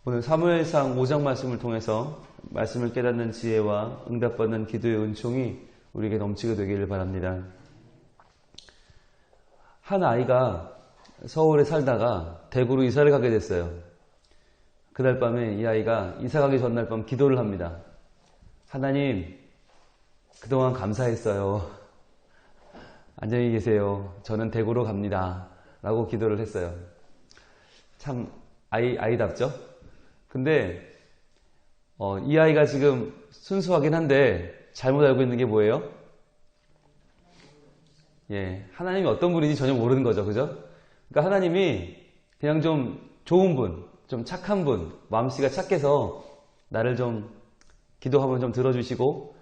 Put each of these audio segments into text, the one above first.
오늘 사무엘상 5장 말씀을 통해서 말씀을 깨닫는 지혜와 응답받는 기도의 은총이 우리에게 넘치게 되기를 바랍니다. 한 아이가 서울에 살다가 대구로 이사를 가게 됐어요. 그날 밤에 이 아이가 이사 가기 전날 밤 기도를 합니다. 하나님, 그동안 감사했어요. 안녕히 계세요. 저는 대구로 갑니다. 라고 기도를 했어요. 참 아이답죠? 근데 이 아이가 지금 순수하긴 한데 잘못 알고 있는 게 뭐예요? 하나님이 어떤 분인지 전혀 모르는 거죠. 그죠? 그러니까 하나님이 그냥 좀 좋은 분, 좀 착한 분, 마음씨가 착해서 나를 좀 기도하면 좀 들어주시고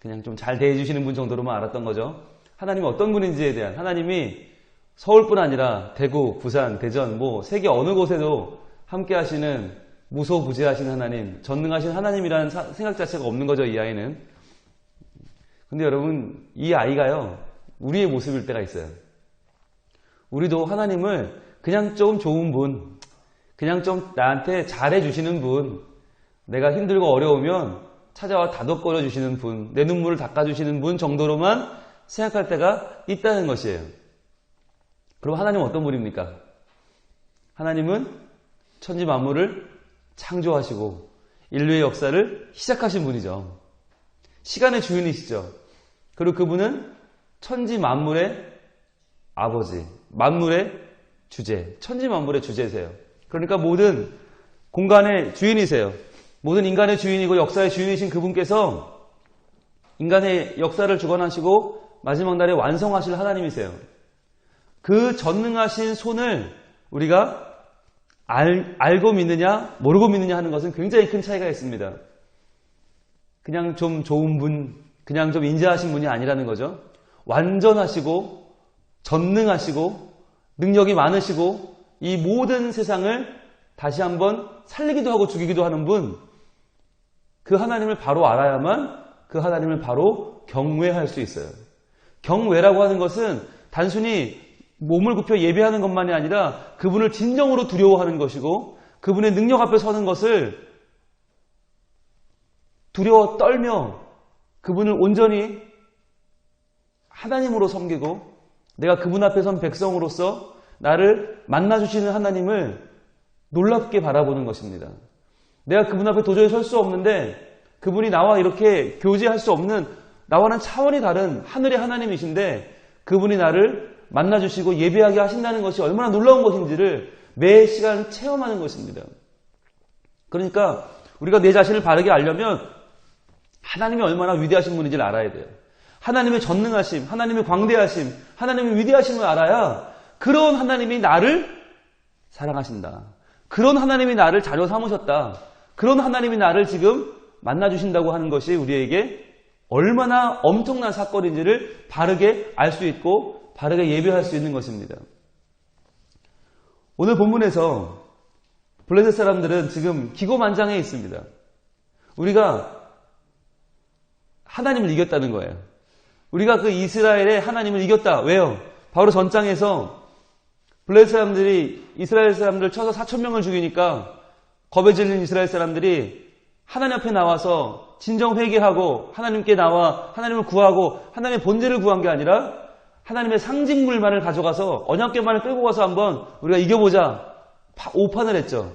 그냥 좀 잘 대해주시는 분 정도로만 알았던 거죠. 하나님이 어떤 분인지에 대한, 하나님이 서울뿐 아니라 대구, 부산, 대전, 세계 어느 곳에도 함께 하시는 무소부재하신 하나님, 전능하신 하나님이라는 생각 자체가 없는 거죠, 이 아이는. 근데 여러분, 이 아이가요, 우리의 모습일 때가 있어요. 우리도 하나님을 그냥 좀 좋은 분, 그냥 좀 나한테 잘해주시는 분, 내가 힘들고 어려우면 찾아와 다독거려 주시는 분, 내 눈물을 닦아주시는 분 정도로만 생각할 때가 있다는 것이에요. 그럼 하나님은 어떤 분입니까? 하나님은 천지 만물을 창조하시고 인류의 역사를 시작하신 분이죠. 시간의 주인이시죠. 그리고 그분은 천지 만물의 아버지, 만물의 주제, 천지 만물의 주제세요. 그러니까 모든 공간의 주인이세요. 모든 인간의 주인이고 역사의 주인이신 그분께서 인간의 역사를 주관하시고 마지막 날에 완성하실 하나님이세요. 그 전능하신 손을 우리가 알고 믿느냐 모르고 믿느냐 하는 것은 굉장히 큰 차이가 있습니다. 그냥 좀 좋은 분, 그냥 좀 인자하신 분이 아니라는 거죠. 완전하시고 전능하시고 능력이 많으시고 이 모든 세상을 다시 한번 살리기도 하고 죽이기도 하는 분, 그 하나님을 바로 알아야만 그 하나님을 바로 경외할 수 있어요. 경외라고 하는 것은 단순히 몸을 굽혀 예배하는 것만이 아니라 그분을 진정으로 두려워하는 것이고 그분의 능력 앞에 서는 것을 두려워 떨며 그분을 온전히 하나님으로 섬기고 내가 그분 앞에 선 백성으로서 나를 만나주시는 하나님을 놀랍게 바라보는 것입니다. 내가 그분 앞에 도저히 설 수 없는데 그분이 나와 이렇게 교제할 수 없는 나와는 차원이 다른 하늘의 하나님이신데 그분이 나를 만나주시고 예배하게 하신다는 것이 얼마나 놀라운 것인지를 매 시간 체험하는 것입니다. 그러니까 우리가 내 자신을 바르게 알려면 하나님이 얼마나 위대하신 분인지를 알아야 돼요. 하나님의 전능하심, 하나님의 광대하심, 하나님의 위대하심을 알아야 그런 하나님이 나를 사랑하신다. 그런 하나님이 나를 자녀 삼으셨다. 그런 하나님이 나를 지금 만나주신다고 하는 것이 우리에게 얼마나 엄청난 사건인지를 바르게 알 수 있고 바르게 예배할 수 있는 것입니다. 오늘 본문에서 블레셋 사람들은 지금 기고만장해 있습니다. 우리가 하나님을 이겼다는 거예요. 우리가 그 이스라엘의 하나님을 이겼다. 왜요? 바로 전장에서 블레셋 사람들이 이스라엘 사람들을 쳐서 4,000명을 죽이니까 겁에 질린 이스라엘 사람들이 하나님 앞에 나와서 진정 회개하고 하나님께 나와 하나님을 구하고 하나님의 본질을 구한 게 아니라 하나님의 상징물만을 가져가서 언약궤만을 끌고 가서 한번 우리가 이겨보자 오판을 했죠.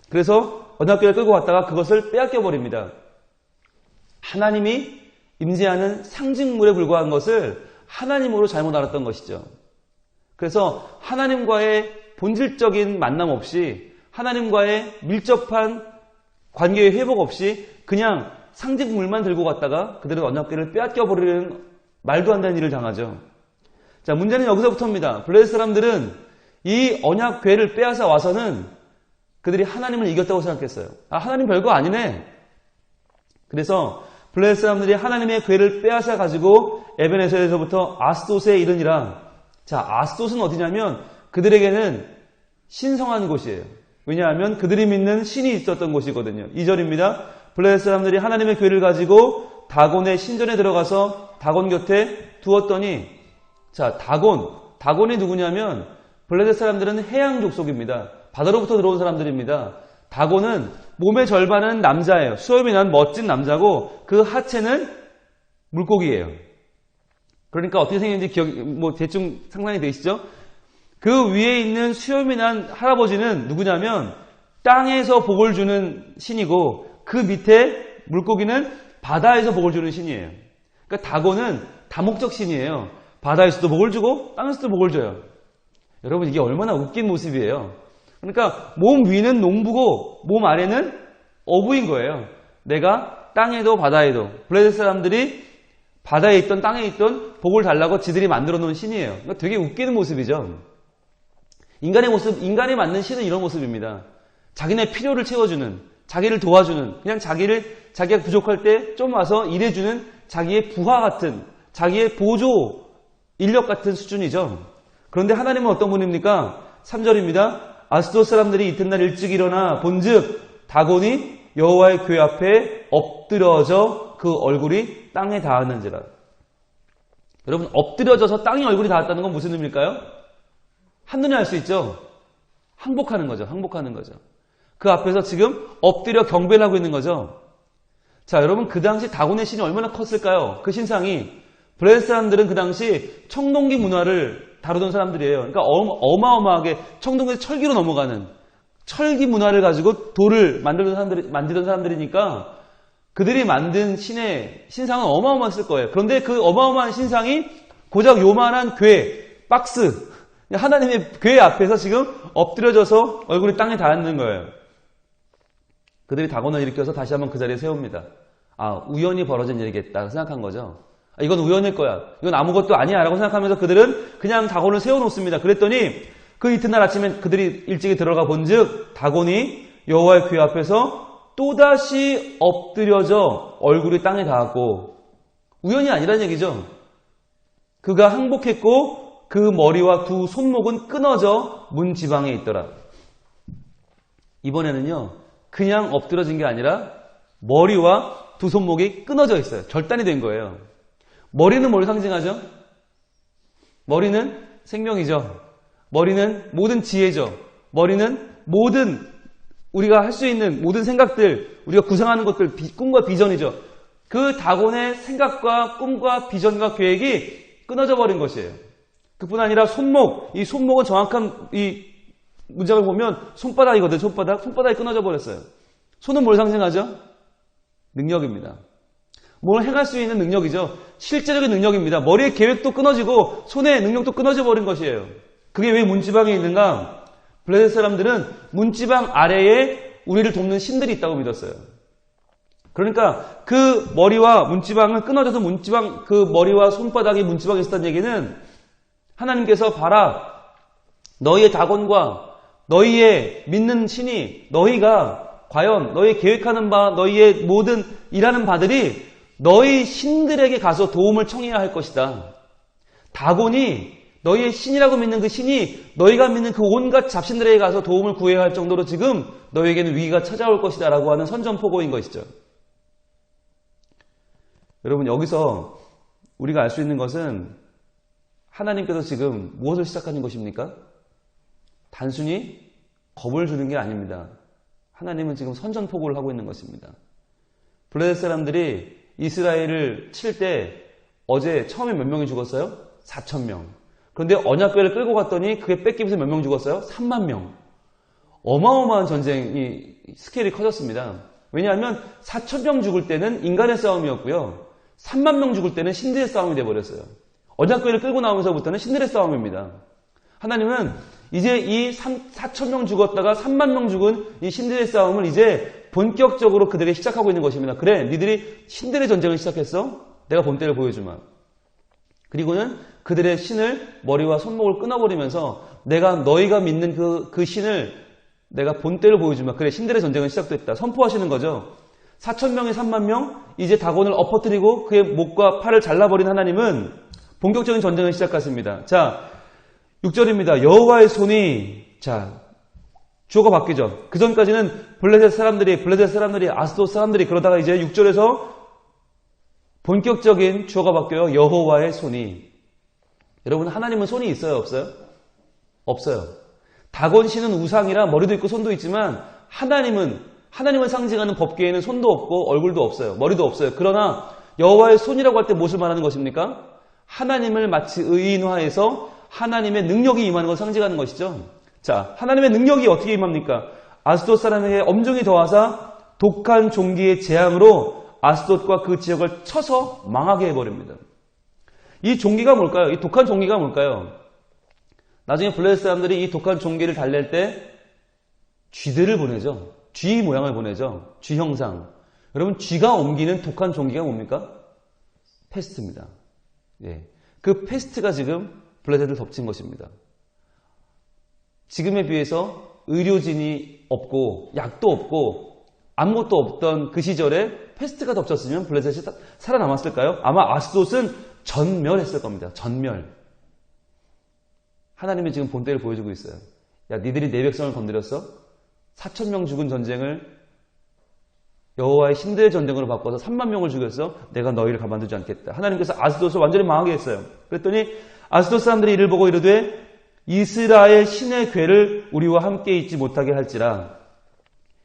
그래서 언약궤를 끌고 갔다가 그것을 빼앗겨버립니다. 하나님이 임재하는 상징물에 불과한 것을 하나님으로 잘못 알았던 것이죠. 그래서 하나님과의 본질적인 만남 없이 하나님과의 밀접한 관계의 회복 없이 그냥 상징물만 들고 갔다가 그들은 언약궤를 빼앗겨버리는 말도 안 되는 일을 당하죠. 자, 문제는 여기서부터입니다. 블레셋 사람들은 이 언약궤를 빼앗아 와서는 그들이 하나님을 이겼다고 생각했어요. 하나님 별거 아니네. 그래서 블레셋 사람들이 하나님의 궤를 빼앗아 가지고 에벤에서에서부터 아스돗에 이르니라. 자, 아스돗은 어디냐면 그들에게는 신성한 곳이에요. 왜냐하면 그들이 믿는 신이 있었던 곳이거든요. 2절입니다. 블레셋 사람들이 하나님의 궤를 가지고 다곤의 신전에 들어가서 다곤 곁에 두었더니, 자, 다곤이 누구냐면 블레셋 사람들은 해양 족속입니다. 바다로부터 들어온 사람들입니다. 다곤은 몸의 절반은 남자예요. 수염이 난 멋진 남자고 그 하체는 물고기예요. 그러니까 어떻게 생겼는지 대충 상상이 되시죠? 그 위에 있는 수염이 난 할아버지는 누구냐면 땅에서 복을 주는 신이고 그 밑에 물고기는 바다에서 복을 주는 신이에요. 그러니까 다곤은 다목적 신이에요. 바다에서도 복을 주고 땅에서도 복을 줘요. 여러분 이게 얼마나 웃긴 모습이에요. 그러니까 몸 위는 농부고 몸 아래는 어부인 거예요. 내가 땅에도 바다에도 블레셋 사람들이 바다에 있던 땅에 있던 복을 달라고 지들이 만들어 놓은 신이에요. 그러니까 되게 웃기는 모습이죠. 인간의 모습, 인간이 만든 신은 이런 모습입니다. 자기네 필요를 채워주는, 자기를 도와주는, 그냥 자기가 부족할 때 좀 와서 일해주는 자기의 부하 같은, 자기의 보조 인력 같은 수준이죠. 그런데 하나님은 어떤 분입니까? 3절입니다. 아스돗 사람들이 이튿날 일찍 일어나 본즉 다곤이 여호와의 궤 앞에 엎드려져 그 얼굴이 땅에 닿았는지라. 여러분 엎드려져서 땅에 얼굴이 닿았다는 건 무슨 의미일까요? 한눈에 알 수 있죠. 항복하는 거죠. 항복하는 거죠. 그 앞에서 지금 엎드려 경배를 하고 있는 거죠. 자, 여러분 그 당시 다곤의 신이 얼마나 컸을까요? 그 신상이. 블레셋 사람들은 그 당시 청동기 문화를 다루던 사람들이에요. 그러니까 어마어마하게 청동기에서 철기로 넘어가는 철기 문화를 가지고 돌을 만들던 사람들이니까 그들이 만든 신상은 어마어마했을 거예요. 그런데 그 어마어마한 신상이 고작 요만한 박스, 하나님의 궤 앞에서 지금 엎드려져서 얼굴이 땅에 닿는 거예요. 그들이 다곤을 일으켜서 다시 한번 그 자리에 세웁니다. 아, 우연히 벌어진 일이겠다 생각한 거죠. 이건 우연일 거야. 이건 아무것도 아니야 라고 생각하면서 그들은 그냥 다곤을 세워놓습니다. 그랬더니 그 이튿날 아침에 그들이 일찍이 들어가 본즉 다곤이 여호와의 궤 앞에서 또다시 엎드려져 얼굴이 땅에 닿았고, 우연이 아니라는 얘기죠. 그가 항복했고 그 머리와 두 손목은 끊어져 문 지방에 있더라. 이번에는요 그냥 엎드려진 게 아니라 머리와 두 손목이 끊어져 있어요. 절단이 된 거예요. 머리는 뭘 상징하죠? 머리는 생명이죠. 머리는 모든 지혜죠. 머리는 모든 우리가 할 수 있는 모든 생각들, 우리가 구상하는 것들, 꿈과 비전이죠. 그 다곤의 생각과 꿈과 비전과 계획이 끊어져 버린 것이에요. 그뿐 아니라 손목, 이 손목은 정확한 이 문장을 보면 손바닥이거든요. 손바닥이 끊어져 버렸어요. 손은 뭘 상징하죠? 능력입니다. 뭘 행할 수 있는 능력이죠. 실제적인 능력입니다. 머리의 계획도 끊어지고 손의 능력도 끊어져 버린 것이에요. 그게 왜 문지방에 있는가? 블레셋 사람들은 문지방 아래에 우리를 돕는 신들이 있다고 믿었어요. 그러니까 그 머리와 문지방은 끊어져서 그 머리와 손바닥이 문지방에 있었다는 얘기는 하나님께서 봐라, 너희의 다곤과 너희의 믿는 신이, 너희가 과연 너희 계획하는 바, 너희의 모든 일하는 바들이 너희 신들에게 가서 도움을 청해야 할 것이다. 다곤이 너희의 신이라고 믿는 그 신이 너희가 믿는 그 온갖 잡신들에게 가서 도움을 구해야 할 정도로 지금 너희에게는 위기가 찾아올 것이다 라고 하는 선전포고인 것이죠. 여러분 여기서 우리가 알 수 있는 것은 하나님께서 지금 무엇을 시작하는 것입니까? 단순히 겁을 주는 게 아닙니다. 하나님은 지금 선전포고를 하고 있는 것입니다. 블레셋 사람들이 이스라엘을 칠 때 어제 처음에 몇 명이 죽었어요? 4,000명. 그런데 언약궤를 끌고 갔더니 그게 뺏기면서 몇 명 죽었어요? 3만 명. 어마어마한 전쟁이 스케일이 커졌습니다. 왜냐하면 4,000명 죽을 때는 인간의 싸움이었고요. 3만 명 죽을 때는 신들의 싸움이 돼버렸어요. 언약궤를 끌고 나오면서부터는 신들의 싸움입니다. 하나님은 이제 이 4,000명 죽었다가 3만 명 죽은 이 신들의 싸움을 이제 본격적으로 그들에게 시작하고 있는 것입니다. 그래, 니들이 신들의 전쟁을 시작했어? 내가 본때를 보여주마. 그리고는 그들의 신을 머리와 손목을 끊어버리면서 내가 너희가 믿는 그 신을 내가 본때를 보여주마. 그래, 신들의 전쟁은 시작됐다. 선포하시는 거죠. 4,000명에 3만 명, 이제 다곤을 엎어뜨리고 그의 목과 팔을 잘라버린 하나님은 본격적인 전쟁을 시작했습니다. 자, 6절입니다. 여호와의 손이, 자, 주어가 바뀌죠. 그 전까지는 블레셋 사람들이, 아스돗 사람들이, 그러다가 이제 6절에서 본격적인 주어가 바뀌어요. 여호와의 손이. 여러분, 하나님은 손이 있어요, 없어요? 없어요. 다곤 신은 우상이라 머리도 있고 손도 있지만 하나님을 상징하는 법궤에는 손도 없고 얼굴도 없어요. 머리도 없어요. 그러나 여호와의 손이라고 할 때 무엇을 말하는 것입니까? 하나님을 마치 의인화해서 하나님의 능력이 임하는 것을 상징하는 것이죠. 자, 하나님의 능력이 어떻게 임합니까? 아스돗 사람에게 엄중히 더하사 독한 종기의 재앙으로 아스돗과 그 지역을 쳐서 망하게 해버립니다. 이 종기가 뭘까요? 이 독한 종기가 뭘까요? 나중에 블레셋 사람들이 이 독한 종기를 달랠 때 쥐들을 보내죠. 쥐 모양을 보내죠. 쥐 형상. 여러분, 쥐가 옮기는 독한 종기가 뭡니까? 패스트입니다. 예. 그 패스트가 지금 블레셋을 덮친 것입니다. 지금에 비해서 의료진이 없고 약도 없고 아무것도 없던 그 시절에 패스트가 덮쳤으면 블레셋이 살아남았을까요? 아마 아스돗은 전멸했을 겁니다. 전멸. 하나님이 지금 본때를 보여주고 있어요. 야, 니들이 내 백성을 건드렸어? 4,000명 죽은 전쟁을 여호와의 힘들의 전쟁으로 바꿔서 3만 명을 죽였어? 내가 너희를 가만두지 않겠다. 하나님께서 아스돗을 완전히 망하게 했어요. 그랬더니 아스돗 사람들이 이를 보고 이르되 이스라엘 신의 궤를 우리와 함께 있지 못하게 할지라.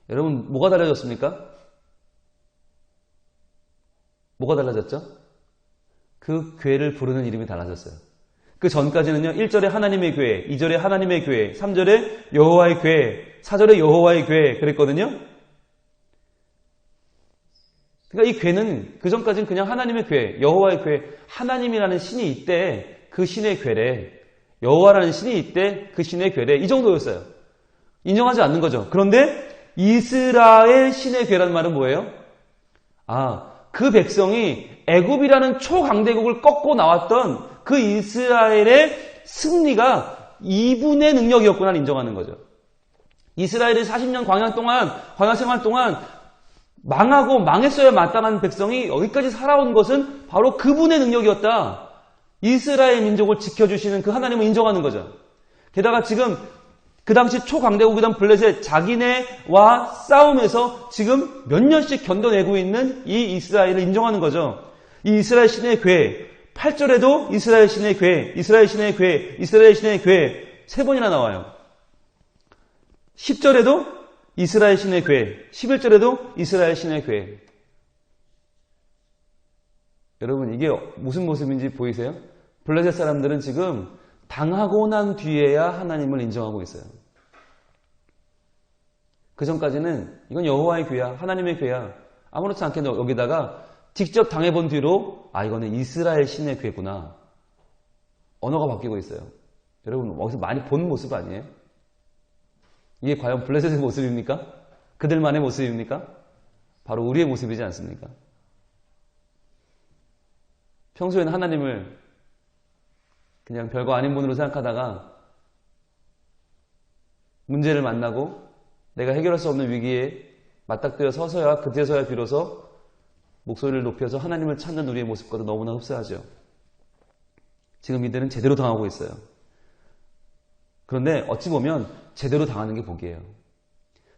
여러분, 뭐가 달라졌습니까? 뭐가 달라졌죠? 그 궤를 부르는 이름이 달라졌어요. 그 전까지는요, 1절에 하나님의 궤, 2절에 하나님의 궤, 3절에 여호와의 궤, 4절에 여호와의 궤 그랬거든요. 그러니까 이 궤는 그 전까지는 그냥 하나님의 궤, 여호와의 궤, 하나님이라는 신이 있대 그 신의 궤래, 여호와라는 신이 있대 그 신의 궤래, 이 정도였어요. 인정하지 않는 거죠. 그런데 이스라엘 신의 궤라는 말은 뭐예요? 그 백성이 애굽이라는 초강대국을 꺾고 나왔던 그 이스라엘의 승리가 이분의 능력이었구나 인정하는 거죠. 이스라엘이 40년 광야 생활 동안 망하고 망했어야 마땅한 백성이 여기까지 살아온 것은 바로 그분의 능력이었다. 이스라엘 민족을 지켜주시는 그 하나님을 인정하는 거죠. 게다가 지금 그 당시 초강대국이던 블레셋 자기네와 싸움에서 지금 몇 년씩 견뎌내고 있는 이 이스라엘을 인정하는 거죠. 이 이스라엘 신의 궤, 8절에도 이스라엘 신의 궤, 이스라엘 신의 궤, 이스라엘 신의 궤 3번이나 나와요. 10절에도 이스라엘 신의 궤, 11절에도 이스라엘 신의 궤. 여러분, 이게 무슨 모습인지 보이세요? 블레셋 사람들은 지금 당하고 난 뒤에야 하나님을 인정하고 있어요. 그 전까지는 이건 여호와의 궤야, 하나님의 궤야, 아무렇지 않게 여기다가 직접 당해본 뒤로 이거는 이스라엘 신의 궤구나. 언어가 바뀌고 있어요. 여러분, 어디서 많이 본 모습 아니에요? 이게 과연 블레셋의 모습입니까? 그들만의 모습입니까? 바로 우리의 모습이지 않습니까? 평소에는 하나님을 그냥 별거 아닌 분으로 생각하다가 문제를 만나고 내가 해결할 수 없는 위기에 맞닥뜨려 서서야 그때서야 비로소 목소리를 높여서 하나님을 찾는 우리의 모습과도 너무나 흡사하죠. 지금 이들은 제대로 당하고 있어요. 그런데 어찌 보면 제대로 당하는 게 복이에요.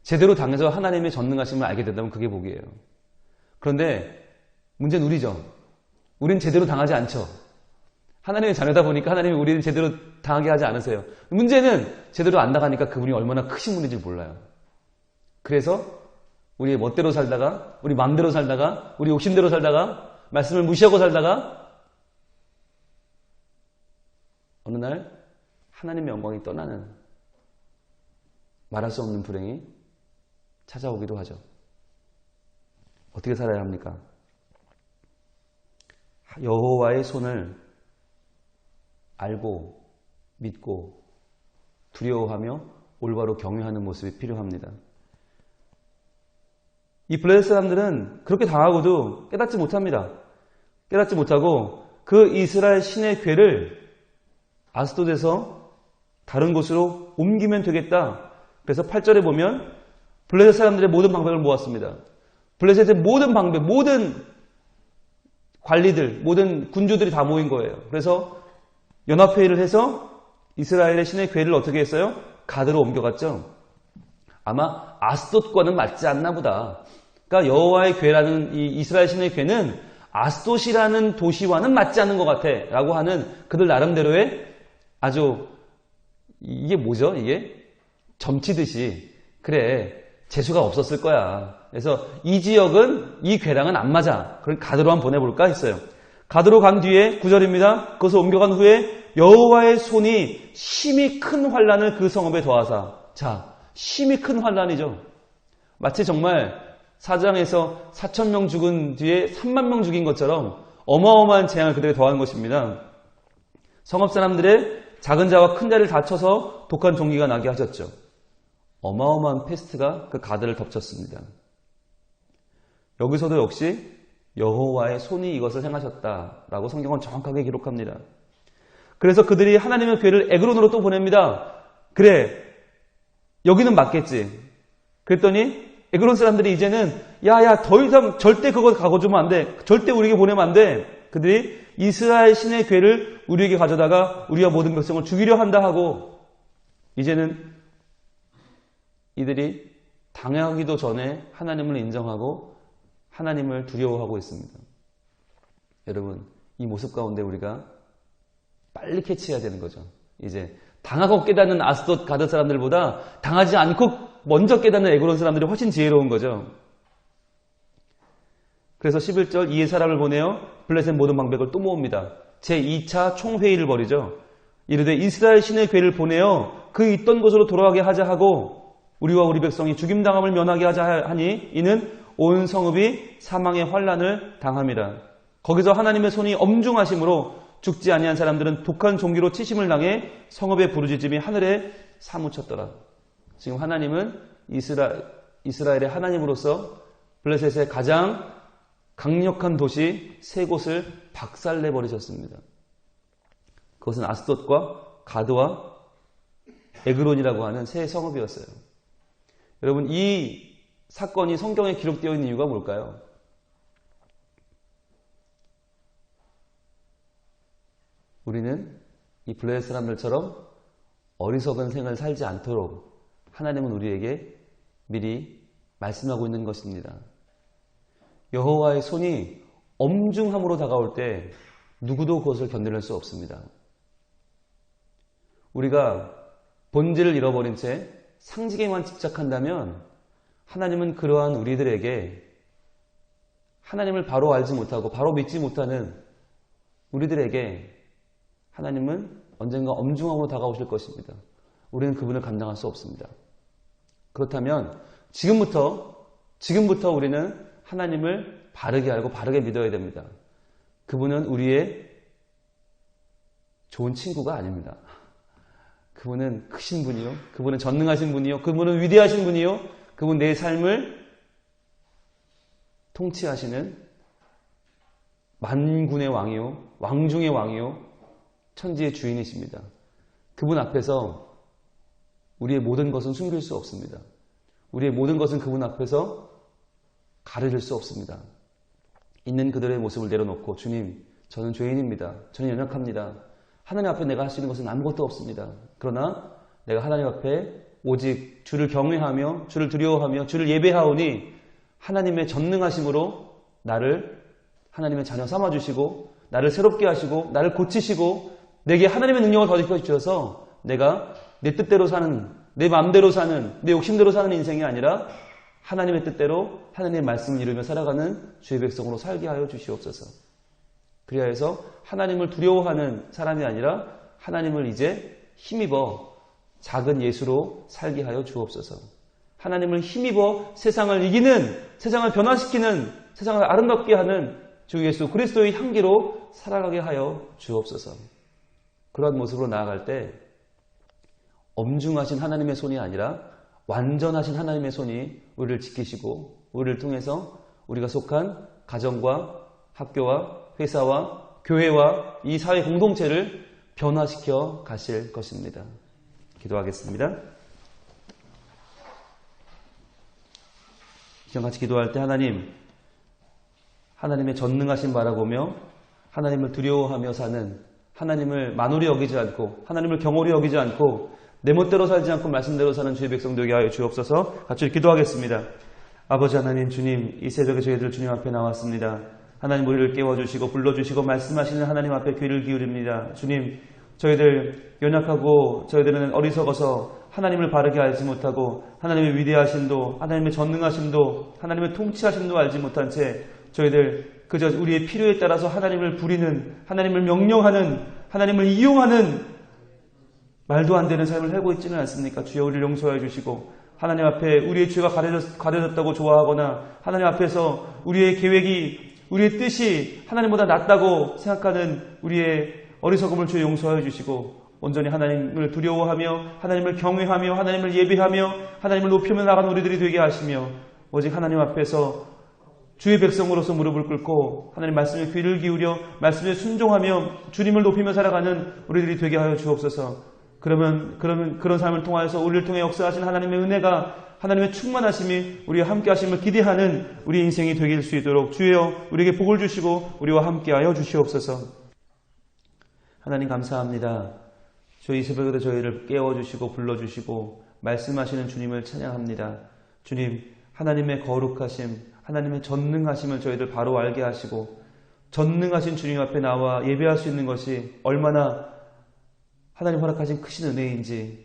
제대로 당해서 하나님의 전능하심을 알게 된다면 그게 복이에요. 그런데 문제는 우리죠. 우린 제대로 당하지 않죠. 하나님의 자녀다 보니까 하나님이 우리를 제대로 당하게 하지 않으세요. 문제는 제대로 안 당하니까 그분이 얼마나 크신 분인지 몰라요. 그래서 우리의 멋대로 살다가, 우리 마음대로 살다가, 우리 욕심대로 살다가, 말씀을 무시하고 살다가 어느 날 하나님의 영광이 떠나는 말할 수 없는 불행이 찾아오기도 하죠. 어떻게 살아야 합니까? 여호와의 손을 알고 믿고 두려워하며 올바로 경외하는 모습이 필요합니다. 이 블레셋 사람들은 그렇게 당하고도 깨닫지 못합니다. 깨닫지 못하고 그 이스라엘 신의 궤를 아스돗에서 다른 곳으로 옮기면 되겠다. 그래서 8절에 보면 블레셋 사람들의 모든 방법을 모았습니다. 블레셋의 모든 방법, 모든 관리들, 모든 군주들이 다 모인 거예요. 그래서 연합회의를 해서 이스라엘의 신의 궤를 어떻게 했어요? 가드로 옮겨갔죠. 아마 아스돗과는 맞지 않나 보다. 그러니까 여호와의 궤라는 이 이스라엘 신의 궤는 아스돗이라는 도시와는 맞지 않는 것 같아 라고 하는 그들 나름대로의 아주 이게 뭐죠? 이게 점치듯이 그래 재수가 없었을 거야. 그래서 이 지역은 이 괴랑은 안 맞아. 그럼 가드로 한번 보내볼까 했어요. 가드로 간 뒤에 9절입니다. 그것을 옮겨간 후에 여호와의 손이 심히 큰 환란을 그 성읍에 더하사. 자, 심히 큰 환란이죠. 마치 정말 사장에서 4,000명 죽은 뒤에 3만 명 죽인 것처럼 어마어마한 재앙을 그들에게 더한 것입니다. 성읍 사람들의 작은 자와 큰 자를 다쳐서 독한 종기가 나게 하셨죠. 어마어마한 페스트가 그 가드를 덮쳤습니다. 여기서도 역시 여호와의 손이 이것을 행하셨다라고 성경은 정확하게 기록합니다. 그래서 그들이 하나님의 교회를 에그론으로 또 보냅니다. 그래, 여기는 맞겠지. 그랬더니 에그론 사람들이 이제는 야야 더 이상 절대 그거 가져주면 안 돼. 절대 우리에게 보내면 안 돼. 그들이 이스라엘 신의 괴를 우리에게 가져다가 우리와 모든 백성을 죽이려 한다 하고 이제는 이들이 당하기도 전에 하나님을 인정하고 하나님을 두려워하고 있습니다. 여러분, 이 모습 가운데 우리가 빨리 캐치해야 되는 거죠. 이제 당하고 깨닫는 아스돗 가드 사람들보다 당하지 않고 먼저 깨닫는 에그론 사람들이 훨씬 지혜로운 거죠. 그래서 11절 이에 사람을 보내어 블레셋 모든 방백을 또 모읍니다. 제2차 총회의를 벌이죠. 이르되 이스라엘 신의 괴를 보내어 그 있던 곳으로 돌아가게 하자 하고 우리와 우리 백성이 죽임당함을 면하게 하자 하니 이는 온 성읍이 사망의 환란을 당함이라. 거기서 하나님의 손이 엄중하심으로 죽지 아니한 사람들은 독한 종기로 치심을 당해 성읍의 부르짖음이 하늘에 사무쳤더라. 지금 하나님은 이스라엘의 하나님으로서 블레셋의 가장 강력한 도시 세 곳을 박살내버리셨습니다. 그것은 아스돗과 가드와 에그론이라고 하는 세 성읍이었어요. 여러분, 이 사건이 성경에 기록되어 있는 이유가 뭘까요? 우리는 이 블레셋 사람들처럼 어리석은 생을 살지 않도록 하나님은 우리에게 미리 말씀하고 있는 것입니다. 여호와의 손이 엄중함으로 다가올 때 누구도 그것을 견뎌낼 수 없습니다. 우리가 본질을 잃어버린 채 상징에만 집착한다면 하나님은 그러한 우리들에게 하나님을 바로 알지 못하고 바로 믿지 못하는 우리들에게 하나님은 언젠가 엄중함으로 다가오실 것입니다. 우리는 그분을 감당할 수 없습니다. 그렇다면 지금부터 우리는 하나님을 바르게 알고 바르게 믿어야 됩니다. 그분은 우리의 좋은 친구가 아닙니다. 그분은 크신 분이요. 그분은 전능하신 분이요. 그분은 위대하신 분이요. 그분 내 삶을 통치하시는 만군의 왕이요. 왕중의 왕이요. 천지의 주인이십니다. 그분 앞에서 우리의 모든 것은 숨길 수 없습니다. 우리의 모든 것은 그분 앞에서 가려질 수 없습니다. 있는 그들의 모습을 내려놓고 주님, 저는 죄인입니다. 저는 연약합니다. 하나님 앞에 내가 할 수 있는 것은 아무것도 없습니다. 그러나 내가 하나님 앞에 오직 주를 경외하며 주를 두려워하며 주를 예배하오니 하나님의 전능하심으로 나를 하나님의 자녀 삼아주시고 나를 새롭게 하시고 나를 고치시고 내게 하나님의 능력을 더입혀 주셔서 내가 내 뜻대로 사는, 내 마음대로 사는, 내 욕심대로 사는 인생이 아니라 하나님의 뜻대로 하나님의 말씀을 이루며 살아가는 주의 백성으로 살게 하여 주시옵소서. 그리하여서 하나님을 두려워하는 사람이 아니라 하나님을 이제 힘입어 작은 예수로 살게 하여 주옵소서. 하나님을 힘입어 세상을 이기는, 세상을 변화시키는, 세상을 아름답게 하는 주 예수 그리스도의 향기로 살아가게 하여 주옵소서. 그러한 모습으로 나아갈 때 엄중하신 하나님의 손이 아니라 완전하신 하나님의 손이 우리를 지키시고 우리를 통해서 우리가 속한 가정과 학교와 회사와 교회와 이 사회 공동체를 변화시켜 가실 것입니다. 기도하겠습니다. 지금 같이 기도할 때 하나님의 전능하신 바라보며 하나님을 두려워하며 사는, 하나님을 만홀히 여기지 않고 하나님을 경홀히 여기지 않고 내 멋대로 살지 않고 말씀대로 사는 주의 백성 되게 하여 주옵소서. 같이 기도하겠습니다. 아버지 하나님, 주님, 이 새벽에 저희들 주님 앞에 나왔습니다. 하나님, 우리를 깨워주시고 불러주시고 말씀하시는 하나님 앞에 귀를 기울입니다. 주님, 저희들 연약하고 저희들은 어리석어서 하나님을 바르게 알지 못하고 하나님의 위대하심도 하나님의 전능하심도 하나님의 통치하심도 알지 못한 채 저희들 그저 우리의 필요에 따라서 하나님을 부리는, 하나님을 명령하는, 하나님을 이용하는 말도 안 되는 삶을 살고 있지는 않습니까? 주여 우리를 용서해 주시고 하나님 앞에 우리의 죄가 가려졌다고 좋아하거나 하나님 앞에서 우리의 계획이, 우리의 뜻이 하나님보다 낫다고 생각하는 우리의 어리석음을 주여 용서해 주시고 온전히 하나님을 두려워하며 하나님을 경외하며 하나님을 예배하며 하나님을 높이며 나가는 우리들이 되게 하시며 오직 하나님 앞에서 주의 백성으로서 무릎을 꿇고 하나님 말씀에 귀를 기울여 말씀에 순종하며 주님을 높이며 살아가는 우리들이 되게 하여 주옵소서. 그러면 그런 삶을 통하여서 우리를 통해 역사하신 하나님의 은혜가, 하나님의 충만하심이 우리와 함께 하심을 기대하는 우리 인생이 되길 수 있도록 주여 우리에게 복을 주시고 우리와 함께하여 주시옵소서. 하나님 감사합니다. 저희 새벽에도 저희를 깨워주시고 불러주시고 말씀하시는 주님을 찬양합니다. 주님, 하나님의 거룩하심, 하나님의 전능하심을 저희들 바로 알게 하시고 전능하신 주님 앞에 나와 예배할 수 있는 것이 얼마나 하나님 허락하신 크신 은혜인지,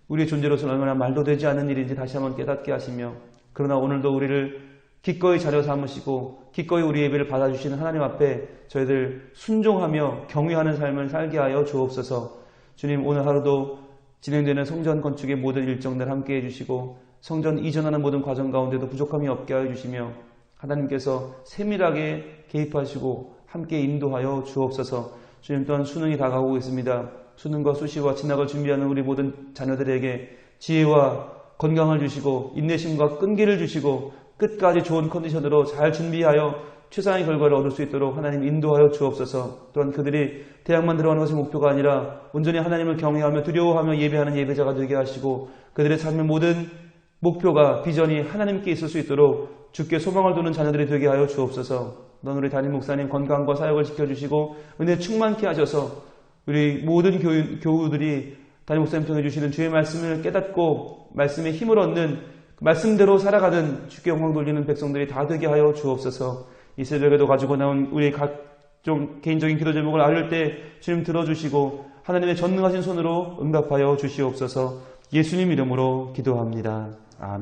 우리의 존재로서는 얼마나 말도 되지 않은 일인지 다시 한번 깨닫게 하시며, 그러나 오늘도 우리를 기꺼이 자려 삼으시고 기꺼이 우리 예배를 받아주시는 하나님 앞에 저희들 순종하며 경외하는 삶을 살게 하여 주옵소서. 주님, 오늘 하루도 진행되는 성전 건축의 모든 일정들 함께해 주시고 성전 이전하는 모든 과정 가운데도 부족함이 없게 하여 주시며 하나님께서 세밀하게 개입하시고 함께 인도하여 주옵소서. 주님, 또한 수능이 다가오고 있습니다. 수능과 수시와 진학을 준비하는 우리 모든 자녀들에게 지혜와 건강을 주시고 인내심과 끈기를 주시고 끝까지 좋은 컨디션으로 잘 준비하여 최상의 결과를 얻을 수 있도록 하나님 인도하여 주옵소서. 또한 그들이 대학만 들어가는 것이 목표가 아니라 온전히 하나님을 경외하며 두려워하며 예배하는 예배자가 되게 하시고 그들의 삶의 모든 목표가, 비전이 하나님께 있을 수 있도록 주께 소망을 두는 자녀들이 되게 하여 주옵소서. 넌 우리 담임 목사님 건강과 사역을 지켜주시고 은혜 충만케 하셔서 우리 모든 교우들이 담임 목사님 통해 주시는 주의 말씀을 깨닫고 말씀의 힘을 얻는, 말씀대로 살아가는 주께 영광 돌리는 백성들이 다 되게 하여 주옵소서. 이 새벽에도 가지고 나온 우리 각종 개인적인 기도 제목을 알릴 때 주님 들어주시고 하나님의 전능하신 손으로 응답하여 주시옵소서. 예수님 이름으로 기도합니다.